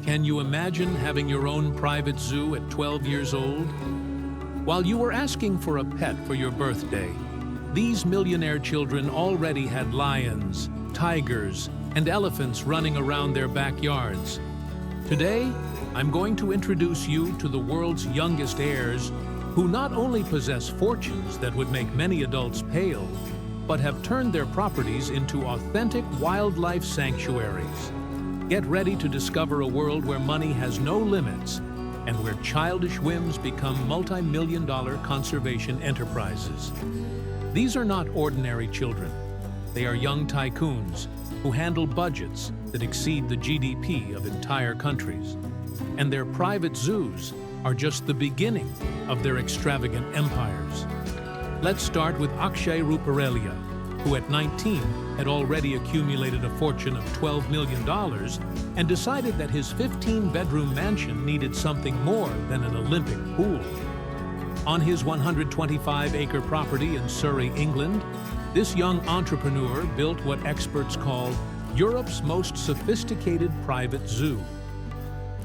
Can you imagine having your own private zoo at 12 years old? While you were asking for a pet for your birthday, these millionaire children already had lions, tigers, and elephants running around their backyards. Today, I'm going to introduce you to the world's youngest heirs, who not only possess fortunes that would make many adults pale, but have turned their properties into authentic wildlife sanctuaries. Get ready to discover a world where money has no limits and where childish whims become multi-million-dollar conservation enterprises. These are not ordinary children. They are young tycoons who handle budgets that exceed the GDP of entire countries. And their private zoos are just the beginning of their extravagant empires. Let's start with Akshay Ruparelia, who at 19 had already accumulated a fortune of $12 million and decided that his 15-bedroom mansion needed something more than an Olympic pool. On his 125-acre property in Surrey, England, this young entrepreneur built what experts call Europe's most sophisticated private zoo.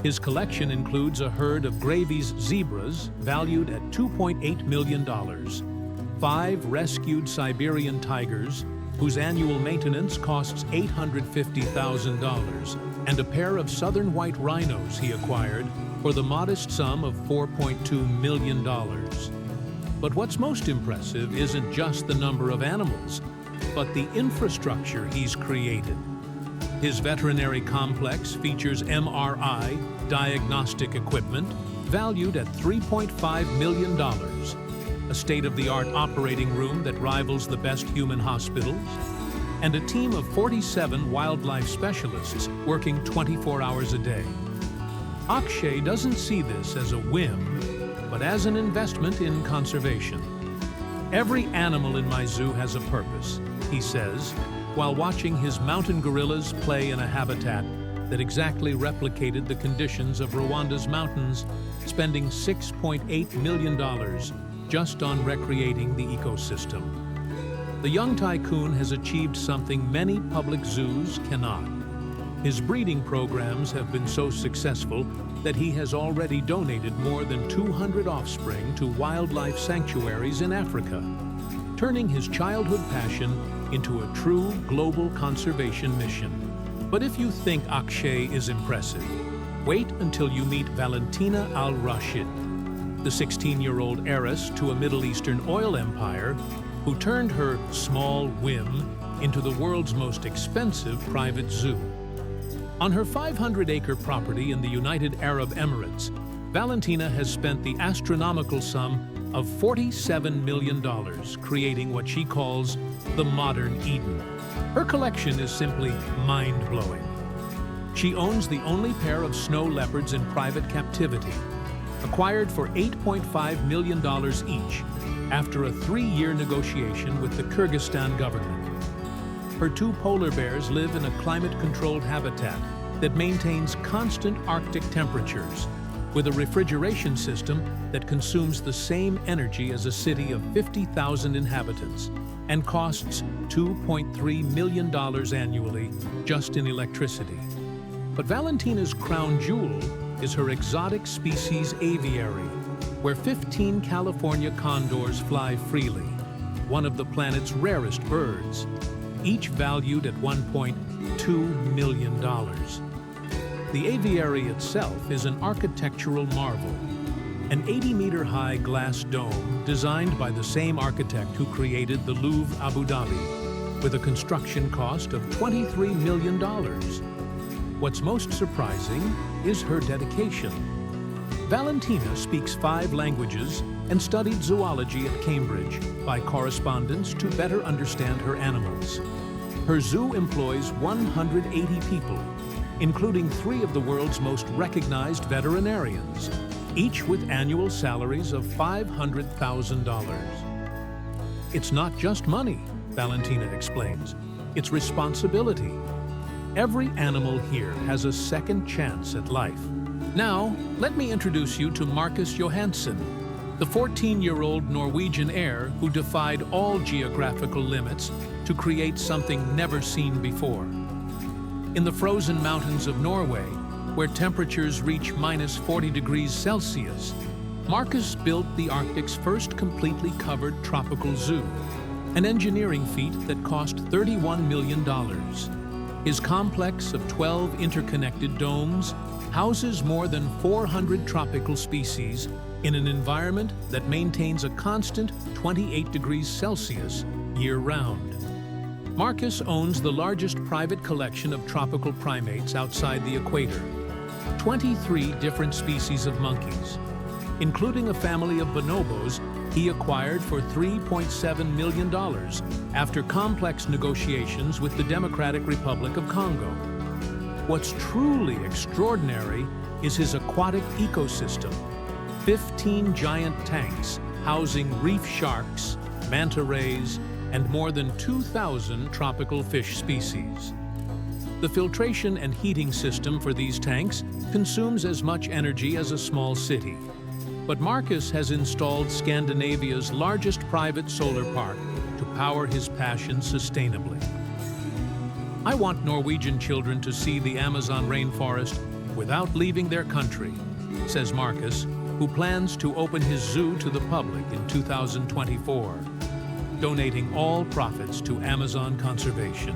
His collection includes a herd of Gravy's zebras valued at $2.8 million, 5 rescued Siberian tigers, whose annual maintenance costs $850,000, and a pair of southern white rhinos he acquired for the modest sum of $4.2 million. But what's most impressive isn't just the number of animals, but the infrastructure he's created. His veterinary complex features MRI diagnostic equipment valued at $3.5 million, a state-of-the-art operating room that rivals the best human hospitals, and a team of 47 wildlife specialists working 24 hours a day. Akshay doesn't see this as a whim, but as an investment in conservation. Every animal in my zoo has a purpose, he says, while watching his mountain gorillas play in a habitat that exactly replicated the conditions of Rwanda's mountains, spending $6.8 million just on recreating the ecosystem. The young tycoon has achieved something many public zoos cannot. His breeding programs have been so successful that he has already donated more than 200 offspring to wildlife sanctuaries in Africa, turning his childhood passion into a true global conservation mission. But if you think Akshay is impressive, wait until you meet Valentina Al-Rashid, the 16-year-old heiress to a Middle Eastern oil empire who turned her small whim into the world's most expensive private zoo. On her 500-acre property in the United Arab Emirates, Valentina has spent the astronomical sum of $47 million creating what she calls the modern Eden. Her collection is simply mind-blowing. She owns the only pair of snow leopards in private captivity, acquired for $8.5 million each after a 3-year negotiation with the Kyrgyzstan government. Her 2 polar bears live in a climate-controlled habitat that maintains constant Arctic temperatures, with a refrigeration system that consumes the same energy as a city of 50,000 inhabitants and costs $2.3 million annually just in electricity. But Valentina's crown jewel is her exotic species aviary, where 15 California condors fly freely, one of the planet's rarest birds, each valued at $1.2 million. The aviary itself is an architectural marvel, an 80-meter-high glass dome designed by the same architect who created the Louvre Abu Dhabi, with a construction cost of $23 million. What's most surprising is her dedication. Valentina speaks 5 languages and studied zoology at Cambridge by correspondence to better understand her animals. Her zoo employs 180 people, including 3 of the world's most recognized veterinarians, each with annual salaries of $500,000. It's not just money, Valentina explains. It's responsibility. Every animal here has a second chance at life. Now, let me introduce you to Marcus Johansson, the 14-year-old Norwegian heir who defied all geographical limits to create something never seen before. In the frozen mountains of Norway, where temperatures reach minus 40 degrees Celsius, Marcus built the Arctic's first completely covered tropical zoo, an engineering feat that cost $31 million. His complex of 12 interconnected domes houses more than 400 tropical species in an environment that maintains a constant 28 degrees Celsius year-round. Marcus owns the largest private collection of tropical primates outside the equator, 23 different species of monkeys, including a family of bonobos he acquired for $3.7 million after complex negotiations with the Democratic Republic of Congo. What's truly extraordinary is his aquatic ecosystem. 15 giant tanks housing reef sharks, manta rays, and more than 2,000 tropical fish species. The filtration and heating system for these tanks consumes as much energy as a small city. But Marcus has installed Scandinavia's largest private solar park to power his passion sustainably. I want Norwegian children to see the Amazon rainforest without leaving their country, says Marcus, who plans to open his zoo to the public in 2024, donating all profits to Amazon conservation.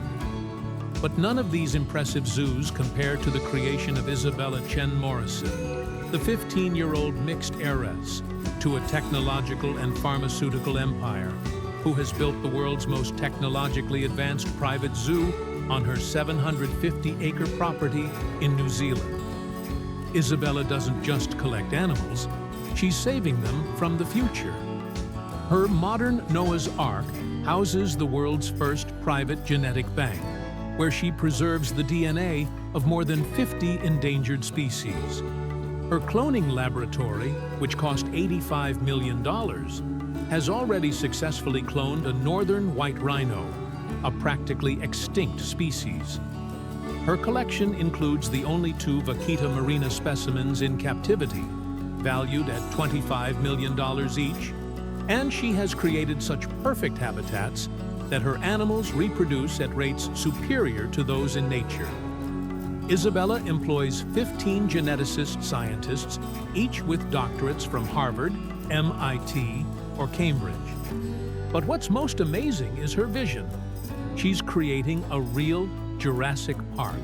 But none of these impressive zoos compare to the creation of Isabella Chen Morrison, the 15-year-old mixed heiress to a technological and pharmaceutical empire, who has built the world's most technologically advanced private zoo on her 750-acre property in New Zealand. Isabella doesn't just collect animals, she's saving them from the future. Her modern Noah's Ark houses the world's first private genetic bank, where she preserves the DNA of more than 50 endangered species. Her cloning laboratory, which cost $85 million, has already successfully cloned a northern white rhino, a practically extinct species. Her collection includes the only 2 vaquita marina specimens in captivity, valued at $25 million each, and she has created such perfect habitats that her animals reproduce at rates superior to those in nature. Isabella employs 15 geneticist scientists, each with doctorates from Harvard, MIT, or Cambridge. But what's most amazing is her vision. She's creating a real Jurassic Park.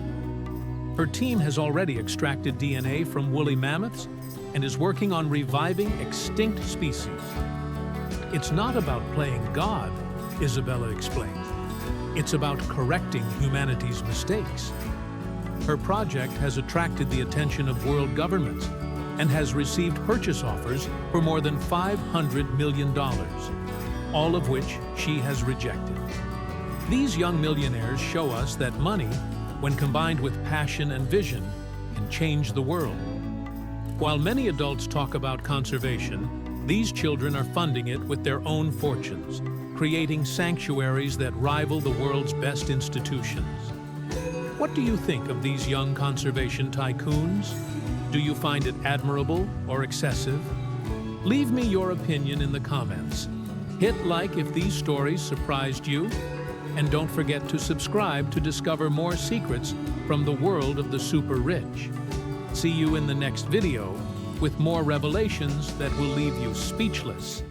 Her team has already extracted DNA from woolly mammoths and is working on reviving extinct species. It's not about playing God, Isabella explained. It's about correcting humanity's mistakes. Her project has attracted the attention of world governments and has received purchase offers for more than $500 million, all of which she has rejected. These young millionaires show us that money, when combined with passion and vision, can change the world. While many adults talk about conservation, these children are funding it with their own fortunes, creating sanctuaries that rival the world's best institutions. What do you think of these young conservation tycoons? Do you find it admirable or excessive? Leave me your opinion in the comments. Hit like if these stories surprised you, and don't forget to subscribe to discover more secrets from the world of the super rich. See you in the next video with more revelations that will leave you speechless.